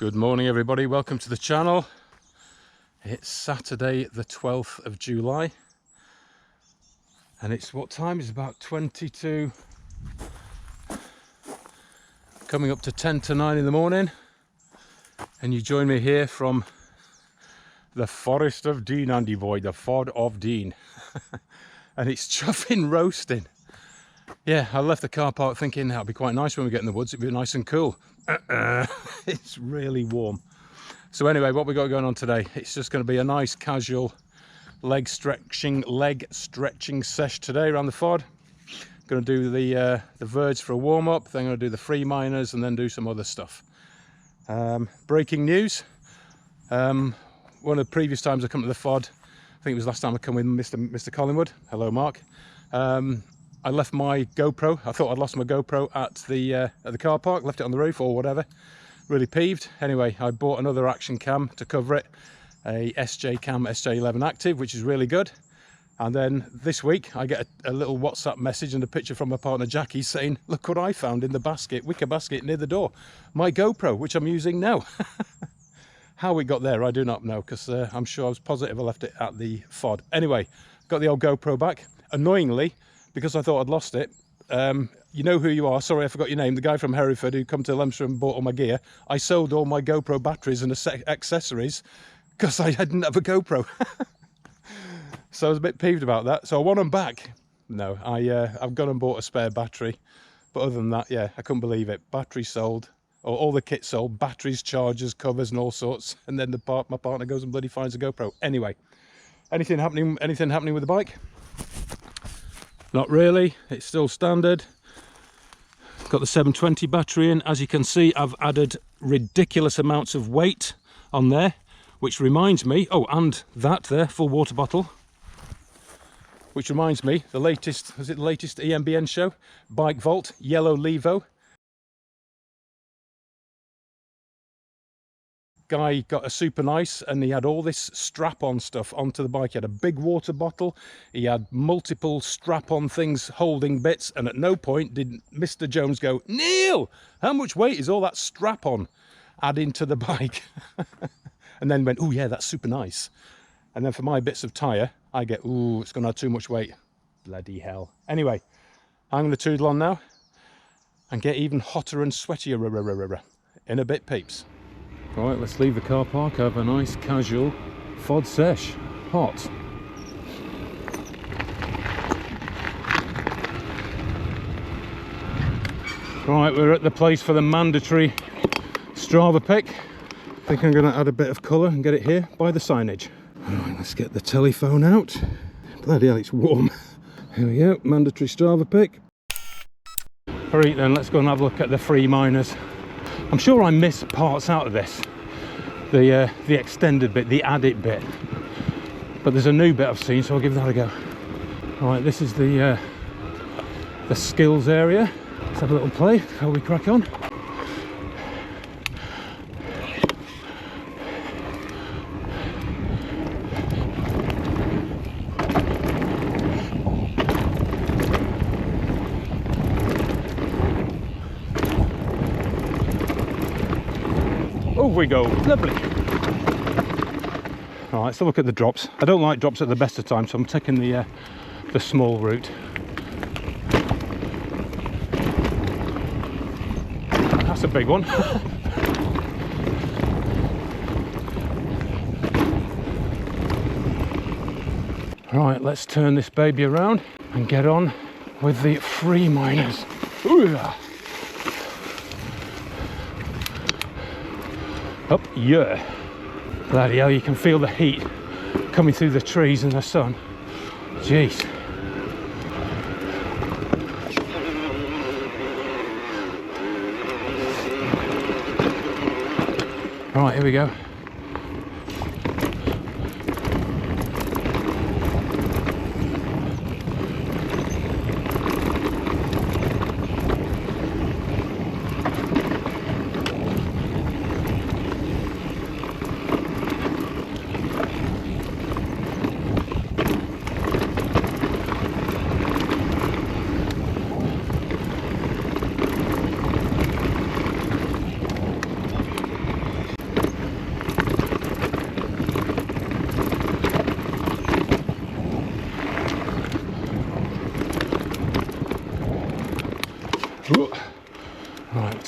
Good morning everybody, welcome to the channel. It's Saturday the 12th of July and it's what time? It's about 22, coming up to 10 to 9 in the morning, and you join me here from the Forest of Dean, Andy Boy, the FoD of Dean. And it's chuffing roasting. Yeah, I left the car park thinking that'll be quite nice when we get in the woods, it'll be nice and cool. It's really warm. So anyway, what we got going on today, it's just going to be a nice casual leg stretching sesh today around the FoD. Going to do the verge for a warm-up, then going to do the free miners and then do some other stuff. Breaking news, one of the previous times I come to the FoD, I think it was last time I come with Mr. Collingwood. Hello Mark. I left my GoPro. I thought I'd lost my GoPro at the car park, left it on the roof or whatever. Really peeved. Anyway, I bought another action cam to cover it, a SJ cam SJ11 active, which is really good. And then this week I get a little WhatsApp message and a picture from my partner Jackie saying, look what I found in the basket, wicker basket near the door. My GoPro, which I'm using now. How it got there, I do not know, because I'm sure I was positive I left it at the FoD. Anyway, got the old GoPro back. Annoyingly, because I thought I'd lost it, you know who you are, sorry I forgot your name, the guy from Hereford who come to Lemster and bought all my gear. I sold all my GoPro batteries and accessories because I didn't have a GoPro. So I was a bit peeved about that. So I want them back. No, I've gone and bought a spare battery. But other than that, yeah, I couldn't believe it. Batteries sold, or all the kit sold, batteries, chargers, covers and all sorts. And then my partner goes and bloody finds a GoPro. Anyway, anything happening with the bike? Not really, it's still standard. Got the 720 battery in. As you can see, I've added ridiculous amounts of weight on there, which reminds me, oh, and that there, full water bottle. Which reminds me, the latest, is it the latest EMBN show? Bike Vault, yellow Levo. Guy got a super nice and he had all this strap-on stuff onto the bike. He had a big water bottle, he had multiple strap-on things holding bits, and at no point did Mr. Jones go, Neil, how much weight is all that strap-on adding to the bike? And then went, oh yeah, that's super nice. And then for my bits of tyre, I get, ooh, it's gonna have too much weight. Bloody hell. Anyway, I'm gonna toodle on now and get even hotter and sweatier in a bit, peeps. Right, let's leave the car park, have a nice casual FoD sesh. Hot. Right, we're at the place for the mandatory Strava pick. I think I'm going to add a bit of colour and get it here by the signage. Right, let's get the telephone out. Bloody hell, it's warm. Here we go, mandatory Strava pick. Right then, let's go and have a look at the free miners. I'm sure I missed parts out of this, the extended bit, the added bit, but there's a new bit I've seen, so I'll give that a go. Right, this is the skills area. Let's have a little play before we crack on. Over we go, lovely. All right, let's have a look at the drops. I don't like drops at the best of times, so I'm taking the small route. That's a big one. Right, let's turn this baby around and get on with the free miners. Ooh. Up, yeah. Bloody hell, you can feel the heat coming through the trees and the sun. Jeez. Right, here we go.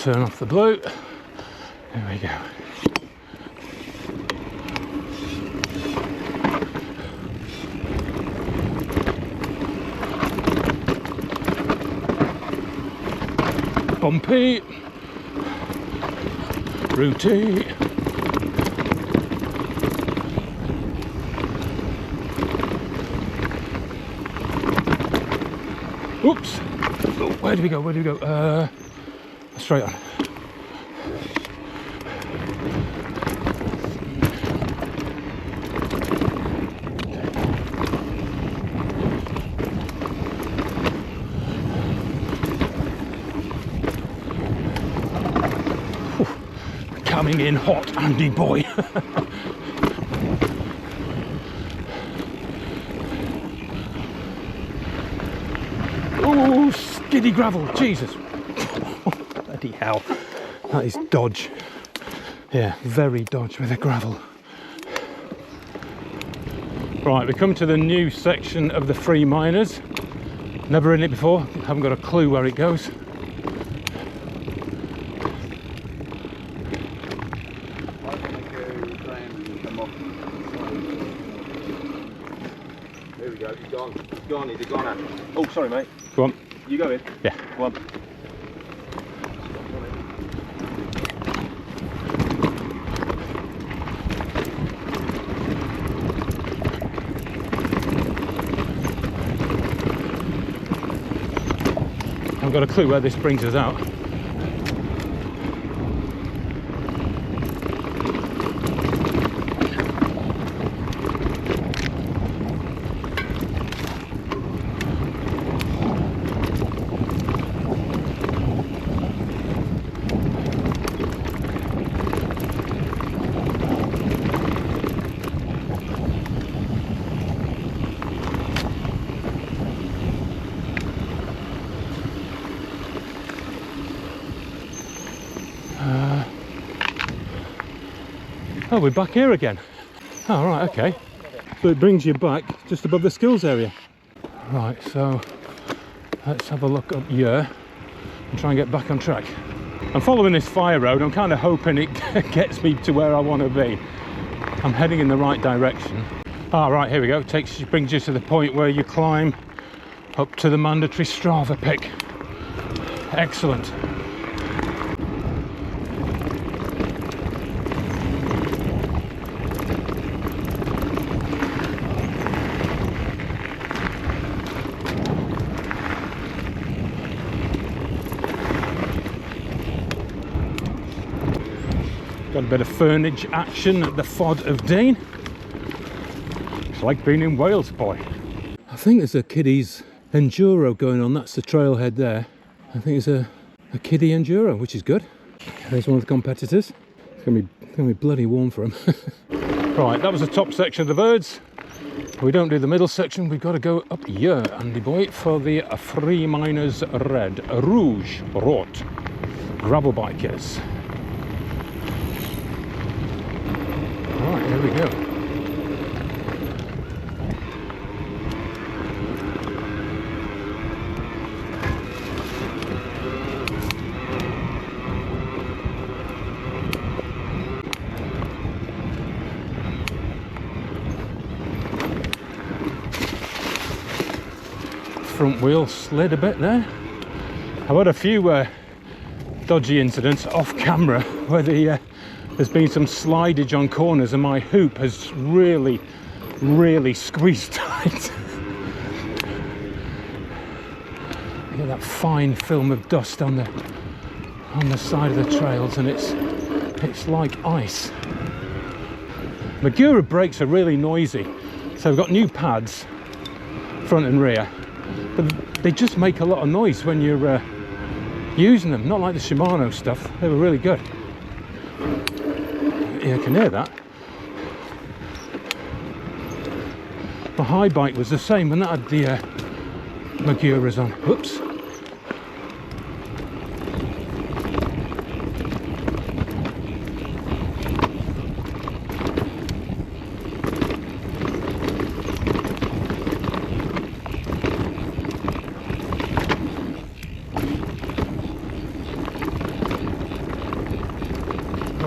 turn off the blue. There we go. Bumpy. Rooty. Oops. Oh, where do we go? Where do we go? Straight on. Coming in hot, Andy boy. Oh, skiddy gravel, Jesus. Bloody hell. That is dodge. Yeah, very dodge with the gravel. Right, we come to the new section of the Free Miners. Never in it before, haven't got a clue where it goes. There we go, he's gone. He's gone, he's a goner. Oh, sorry, mate. Go on. You go in? Yeah. Go on. I've got a clue where this brings us out. Oh, we're back here again. Oh, right, okay. So it brings you back just above the skills area. Right, so let's have a look up here and try and get back on track. I'm following this fire road. I'm kind of hoping it gets me to where I want to be. I'm heading in the right direction. Ah, right, here we go. Brings you to the point where you climb up to the mandatory Strava pick. Excellent. Got a bit of furnage action at the FoD of Dean. It's like being in Wales, boy. I think there's a kiddies enduro going on. That's the trailhead there. I think it's a kiddie enduro, which is good. There's one of the competitors. It's gonna be bloody warm for him. Right, that was the top section of the birds. We don't do the middle section. We've got to go up here, Andy boy, for the Free Miners Red, Rouge, Rot, gravel bikers. Right, here we go. Front wheel slid a bit there. I've had a few dodgy incidents off camera where there's been some slidage on corners and my hoop has really squeezed tight. You get that fine film of dust on the side of the trails, and it's like ice. MGU brakes are really noisy, so we've got new pads front and rear, but they just make a lot of noise when you're using them, not like the Shimano stuff. They were really good. Yeah, I can hear that. My high bike was the same when that had the MGUs on. Whoops.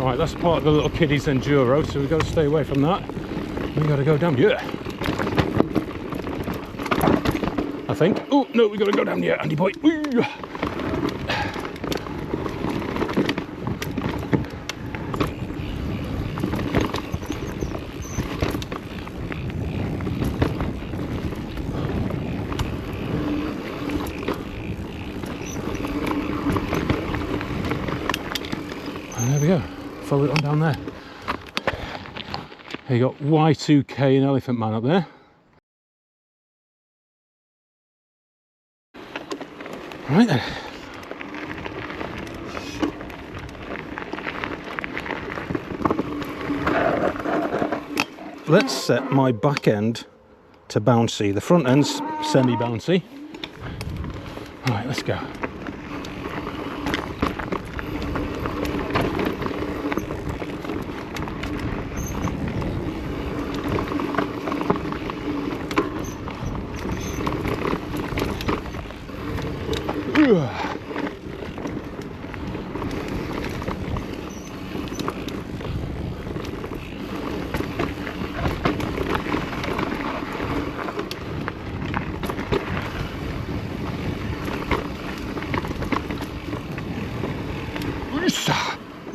Right, that's part of the little kiddies enduro, so we've got to stay away from that. We got to go down here, I think. Oh no, we got to go down here, Andy boy. Ooh. And there we go. Follow it on down there. You got Y2K and Elephant Man up there. Right then. Let's set my back end to bouncy. The front end's semi-bouncy. Right, let's go.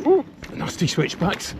Ooh, nasty switchbacks.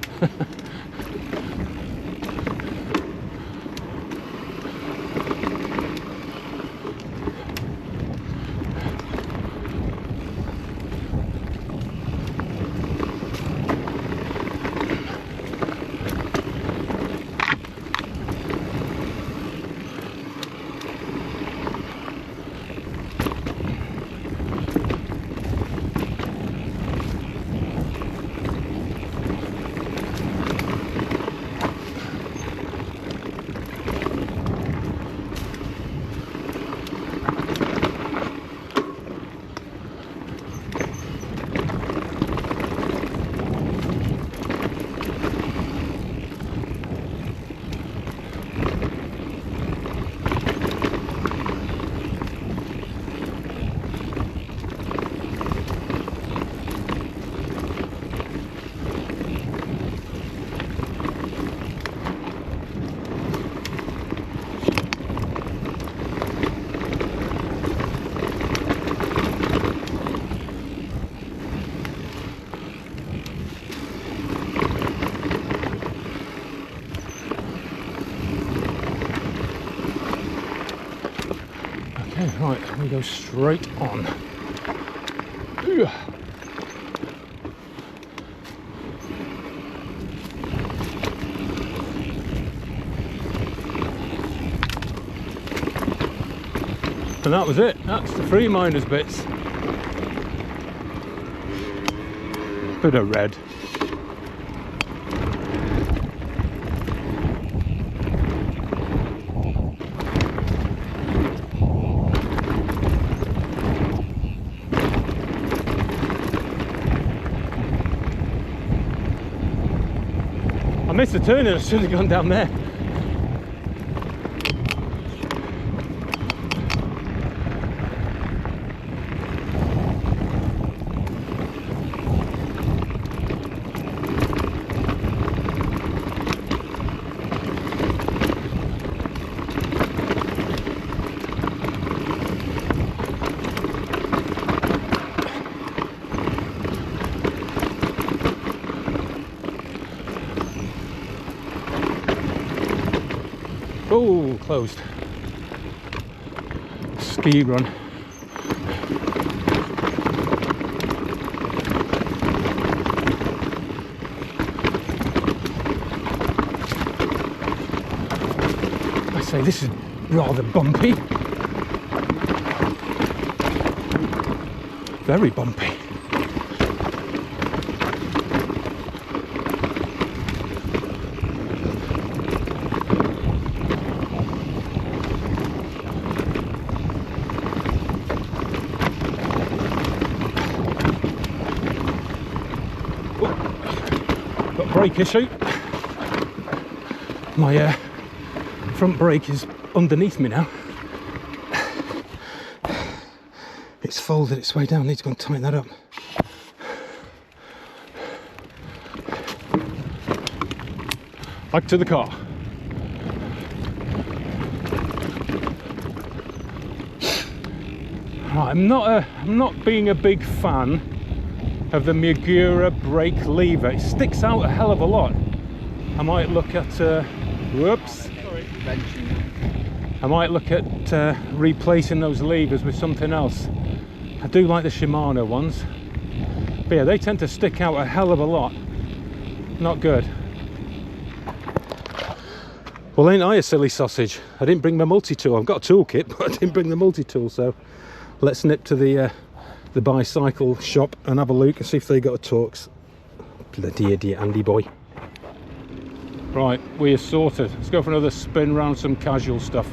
Right, we go straight on. And that was it. That's the Free Minders bits. Bit of red. I missed the turn and I should have gone down there. Oh, closed. Ski run. I say this is rather bumpy. Very bumpy. Brake issue. My front brake is underneath me now. It's folded its way down. I need to go and tighten that up. Back to the car. Right, I'm not being a big fan of the MGU brake lever. It sticks out a hell of a lot. I might look at whoops. I might look at replacing those levers with something else. I do like the Shimano ones, but yeah, they tend to stick out a hell of a lot. Not good. Well, ain't I a silly sausage? I didn't bring my multi-tool. I've got a toolkit, but I didn't bring the multi-tool, so let's nip to the bicycle shop and have a look and see if they got a Torx. Bloody idiot, Andy boy. Right, we are sorted. Let's go for another spin round some casual stuff.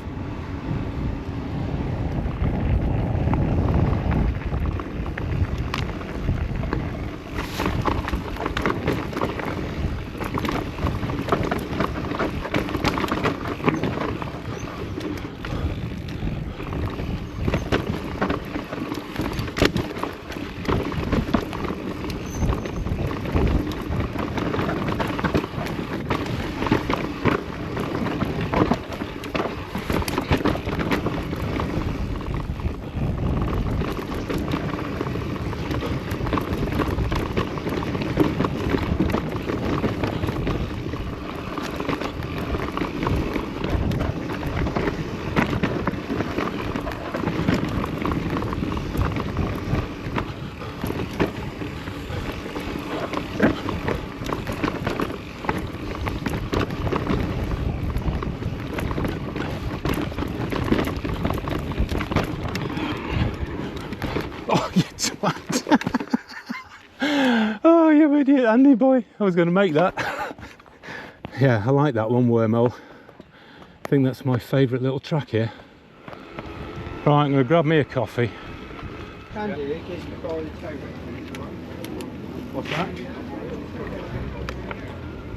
Oh, you twat. Oh, you idiot, Andy boy. I was going to make that. Yeah, I like that one, wormhole. I think that's my favourite little track here. Right, I'm going to grab me a coffee. Can do, it gives me all the toe. What's that?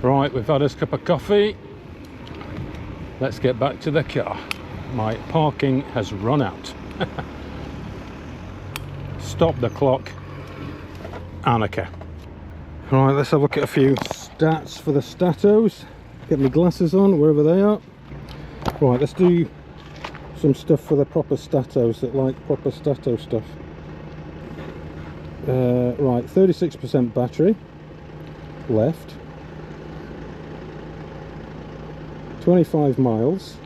Right, we've had us a cup of coffee. Let's get back to the car. My parking has run out. Stop the clock, Annika. Right, let's have a look at a few stats for the statos. Get my glasses on, wherever they are. Right, let's do some stuff for the proper statos that like proper stato stuff. Right, 36% battery left. 25 miles.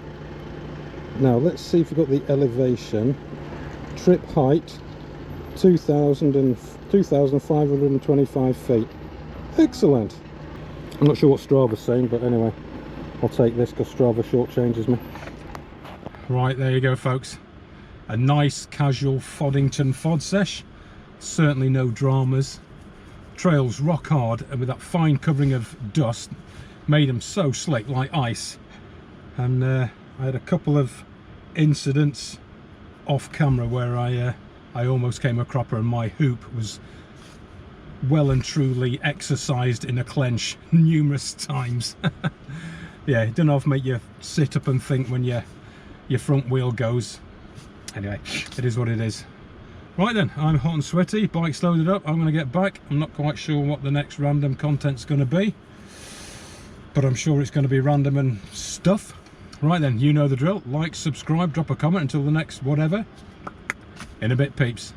Now let's see if we've got the elevation. Trip height 2,525 feet. Excellent. I'm not sure what Strava's saying, but anyway, I'll take this because Strava shortchanges me. Right, there you go, folks. A nice casual Foddington FoD sesh. Certainly no dramas. Trails rock hard, and with that fine covering of dust, made them so slick like ice. And I had a couple of incidents off camera where I almost came a cropper and my hoop was well and truly exercised in a clench numerous times. Yeah, it doesn't often make you sit up and think when your front wheel goes. Anyway, it is what it is. Right then, I'm hot and sweaty, bike's loaded up, I'm going to get back. I'm not quite sure what the next random content's going to be, but I'm sure it's going to be random and stuff. Right then, you know the drill. Like, subscribe, drop a comment. Until the next whatever. In a bit, peeps.